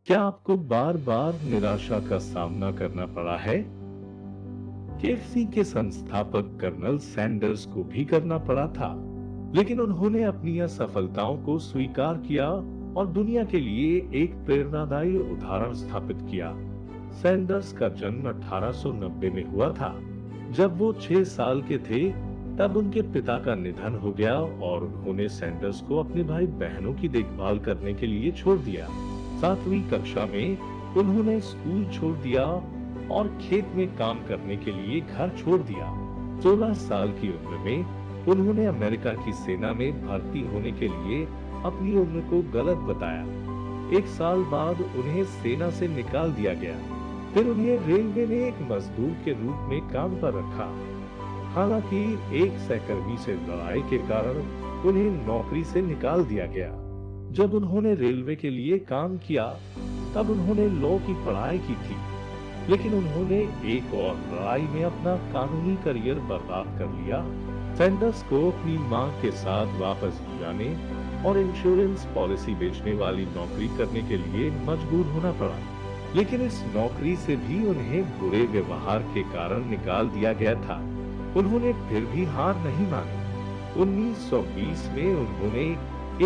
क्या आपको बार बार निराशा का सामना करना पड़ा है? केएफसी के संस्थापक कर्नल सैंडर्स को भी करना पड़ा था, लेकिन उन्होंने अपनी असफलताओं को स्वीकार किया और दुनिया के लिए एक प्रेरणादायी उदाहरण स्थापित किया। सैंडर्स का जन्म 1890 में हुआ था। जब वो 6 साल के थे, तब उनके पिता का निधन हो गया और उन्होंने सैंडर्स को अपने भाई बहनों की देखभाल करने के लिए छोड़ दिया। 7वीं कक्षा में उन्होंने स्कूल छोड़ दिया और खेत में काम करने के लिए घर छोड़ दिया। 16 साल की उम्र में उन्होंने अमेरिका की सेना में भर्ती होने के लिए अपनी उम्र को गलत बताया। 1 साल बाद उन्हें सेना से निकाल दिया गया। फिर उन्हें रेलवे ने एक मजदूर के रूप में काम पर रखा। हालांकि एक सहकर्मी से लड़ाई के कारण उन्हें नौकरी से निकाल दिया गया। जब उन्होंने रेलवे के लिए काम किया, तब उन्होंने लॉ की पढ़ाई की थी, लेकिन उन्होंने एक और लड़ाई में अपना कानूनी करियर बर्बाद कर लिया। सैंडर्स को अपनी मां के साथ वापस जाने और इंश्योरेंस पॉलिसी बेचने वाली नौकरी करने के लिए मजबूर होना पड़ा, लेकिन इस नौकरी से भी उन्हें बुरे व्यवहार के कारण निकाल दिया गया था। उन्होंने फिर भी हार नहीं मानी। 1920 में उन्होंने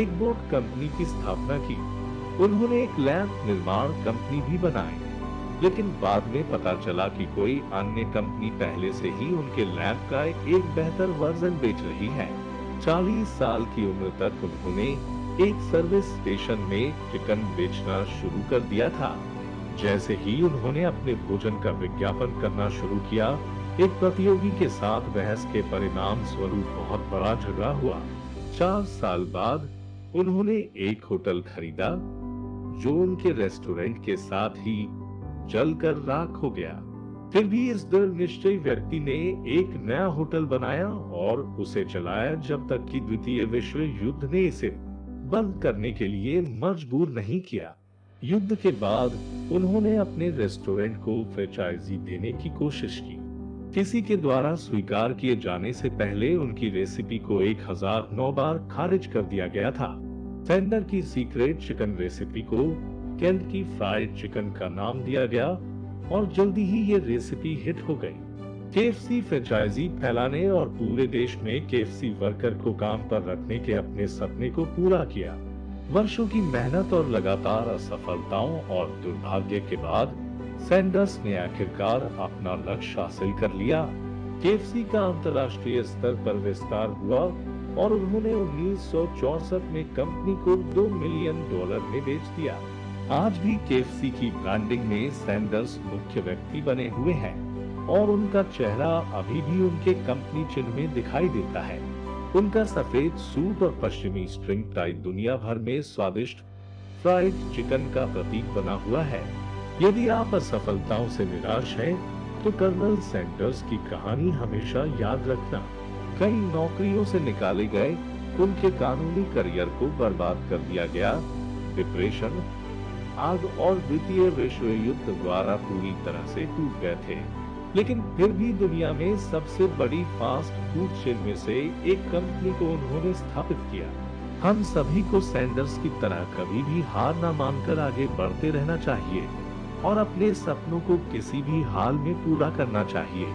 एक बोट कंपनी की स्थापना की। उन्होंने एक लैंप निर्माण कंपनी भी बनाई, लेकिन बाद में पता चला कि कोई अन्य कंपनी पहले से ही उनके लैंप का एक बेहतर वर्जन बेच रही है। 40 साल की उम्र तक उन्होंने एक सर्विस स्टेशन में चिकन बेचना शुरू कर दिया था। जैसे ही उन्होंने अपने भोजन का विज्ञापन करना शुरू किया, एक प्रतियोगी के साथ बहस के परिणाम स्वरूप बहुत बड़ा झगड़ा हुआ। 4 साल बाद उन्होंने एक होटल खरीदा, जो उनके रेस्टोरेंट के साथ ही जलकर राख हो गया। फिर भी इस दृढ़ निश्चयी व्यक्ति ने एक नया होटल बनाया और उसे चलाया जब तक कि द्वितीय विश्व युद्ध ने इसे बंद करने के लिए मजबूर नहीं किया। युद्ध के बाद उन्होंने अपने रेस्टोरेंट को फ्रेंचाइजी देने की कोशिश की। किसी के द्वारा स्वीकार किए जाने से पहले उनकी रेसिपी को 1009 बार खारिज कर दिया गया था। सैंडर की सीक्रेट चिकन रेसिपी को केंटकी फ्राइड चिकन का नाम दिया गया और जल्दी ही ये रेसिपी हिट हो गई। केएफसी फ्रेंचाइजी फैलाने और पूरे देश में केएफसी वर्कर को काम पर रखने के अपने सपने को पूरा किया। वर्षों की मेहनत और लगातार असफलताओं और दुर्भाग्य के बाद सैंडर्स ने आखिरकार अपना लक्ष्य हासिल कर लिया। केएफसी का अंतर्राष्ट्रीय स्तर पर विस्तार हुआ और उन्होंने 1964 में कंपनी को $2 मिलियन में बेच दिया। आज भी केएफसी की ब्रांडिंग में सैंडर्स मुख्य व्यक्ति बने हुए हैं और उनका चेहरा अभी भी उनके कंपनी चिन्ह में दिखाई देता है। उनका सफेद सूट और पश्चिमी स्ट्रिंग टाई दुनिया भर में स्वादिष्ट फ्राइड चिकन का प्रतीक बना हुआ है। यदि आप असफलताओं से निराश हैं, तो कर्नल सैंडर्स की कहानी हमेशा याद रखना। कई नौकरियों से निकाले गए, उनके कानूनी करियर को बर्बाद कर दिया गया। डिप्रेशन, आग और द्वितीय विश्व युद्ध द्वारा पूरी तरह से टूट गए थे, लेकिन फिर भी दुनिया में सबसे बड़ी फास्ट फूड चेन में से एक कंपनी को उन्होंने स्थापित किया। हम सभी को सैंडर्स की तरह कभी भी हार न मानकर आगे बढ़ते रहना चाहिए और अपने सपनों को किसी भी हाल में पूरा करना चाहिए।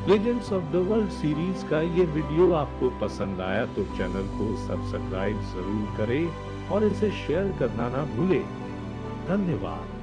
Legends of the world series का ये वीडियो आपको पसंद आया तो चैनल को सब्सक्राइब जरूर करें और इसे शेयर करना ना भूलें। धन्यवाद।